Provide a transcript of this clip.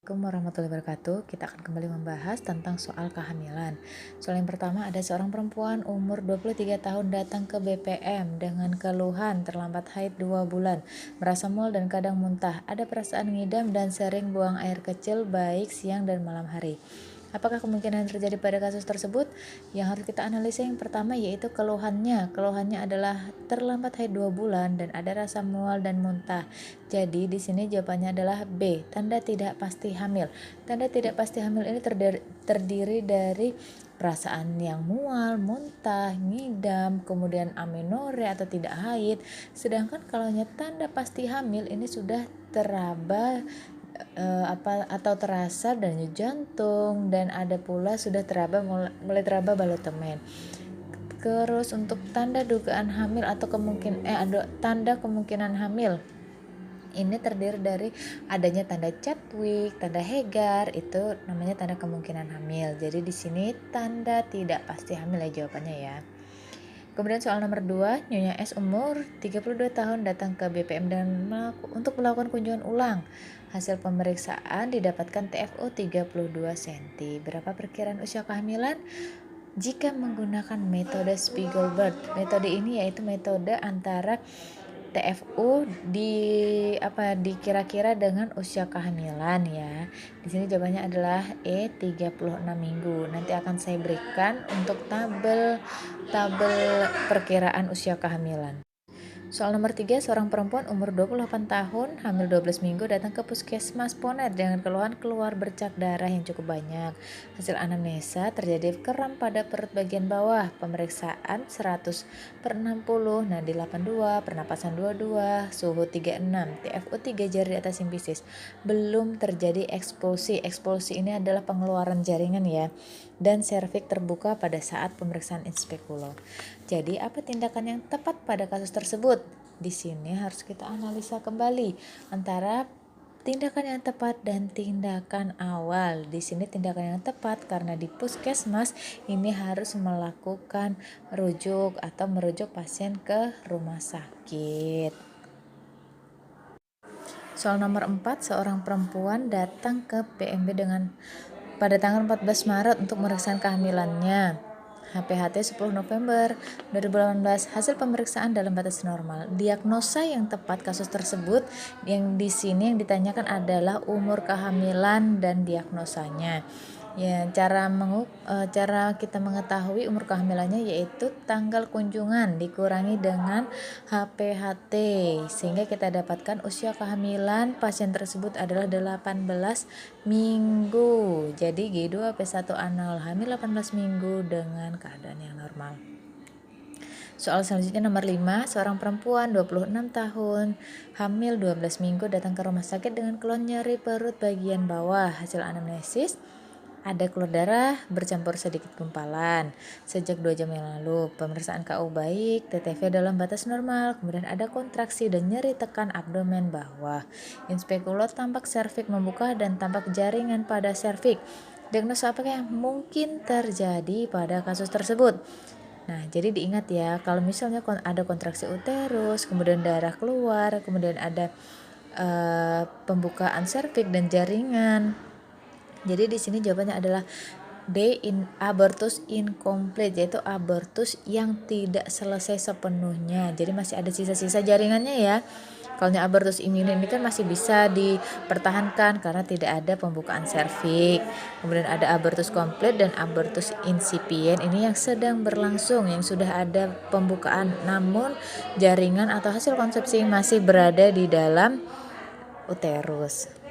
Assalamualaikum warahmatullahi wabarakatuh. Kita akan kembali membahas tentang soal kehamilan. Soal yang pertama, ada seorang perempuan umur 23 tahun datang ke BPM dengan keluhan terlambat haid 2 bulan, merasa mual dan kadang muntah, ada perasaan ngidam dan sering buang air kecil baik siang dan malam hari. Apakah kemungkinan terjadi pada kasus tersebut? Yang harus kita analisa yang pertama yaitu keluhannya. Keluhannya adalah terlambat haid 2 bulan dan ada rasa mual dan muntah. Jadi di sini jawabannya adalah B, tanda tidak pasti hamil. Tanda tidak pasti hamil ini terdiri dari perasaan yang mual, muntah, ngidam, kemudian amenore atau tidak haid. Sedangkan kalau tanda pasti hamil ini sudah teraba atau terasa denyut jantung dan ada pula sudah mulai teraba balotemen. Terus untuk tanda dugaan hamil atau tanda kemungkinan hamil ini terdiri dari adanya tanda Chadwick, tanda Hegar, itu namanya tanda kemungkinan hamil. Jadi di sini tanda tidak pasti hamil ya jawabannya ya. Kemudian soal nomor 2, Nyonya S umur 32 tahun datang ke BPM dan untuk melakukan kunjungan ulang. Hasil pemeriksaan didapatkan TFO 32 cm. Berapa perkiraan usia kehamilan? Jika menggunakan metode Spiegelberg. Metode ini yaitu metode antara TFU dikira-kira dengan usia kehamilan ya. Di sini jawabannya adalah E 36 minggu. Nanti akan saya berikan untuk tabel perkiraan usia kehamilan. Soal nomor 3, seorang perempuan umur 28 tahun, hamil 12 minggu datang ke puskesmas Ponet dengan keluhan keluar bercak darah yang cukup banyak. Hasil anamnesa terjadi kram pada perut bagian bawah, pemeriksaan 100/60, nadi 82, pernapasan 22, suhu 36, TFO 3 jari di atas simpisis. Belum terjadi ekspulsi. Ekspulsi ini adalah pengeluaran jaringan ya. Dan serviks terbuka pada saat pemeriksaan inspekulo. Jadi apa tindakan yang tepat pada kasus tersebut? Di sini harus kita analisa kembali antara tindakan yang tepat dan tindakan awal. Di sini tindakan yang tepat karena di puskesmas ini harus melakukan merujuk pasien ke rumah sakit. Soal nomor 4, seorang perempuan datang ke PMB pada tanggal 14 Maret untuk memeriksakan kehamilannya. HPHT 10 November 2018, hasil pemeriksaan dalam batas normal. Diagnosa yang tepat kasus tersebut yang di sini yang ditanyakan adalah umur kehamilan dan diagnosanya. Ya, cara kita mengetahui umur kehamilannya yaitu tanggal kunjungan dikurangi dengan HPHT sehingga kita dapatkan usia kehamilan pasien tersebut adalah 18 minggu. Jadi G2P1 anal hamil 18 minggu dengan keadaan yang normal. Soal selanjutnya nomor 5, seorang perempuan 26 tahun, hamil 12 minggu datang ke rumah sakit dengan keluhan nyeri perut bagian bawah. Hasil anamnesis ada keluar darah bercampur sedikit gumpalan sejak 2 jam yang lalu. Pemeriksaan KU baik, TTV dalam batas normal, kemudian ada kontraksi dan nyeri tekan abdomen bawah. Inspekulo tampak serviks membuka dan tampak jaringan pada serviks. Diagnosa apakah yang mungkin terjadi pada kasus tersebut? Nah, jadi diingat ya, kalau misalnya ada kontraksi uterus, kemudian darah keluar, kemudian ada pembukaan serviks dan jaringan. Jadi di sini jawabannya adalah D, abortus incomplete, yaitu abortus yang tidak selesai sepenuhnya. Jadi masih ada sisa-sisa jaringannya ya. Kalau abortus iminent ini kan masih bisa dipertahankan karena tidak ada pembukaan serviks. Kemudian ada abortus komplit dan abortus incipient, ini yang sedang berlangsung, yang sudah ada pembukaan namun jaringan atau hasil konsepsi masih berada di dalam uterus.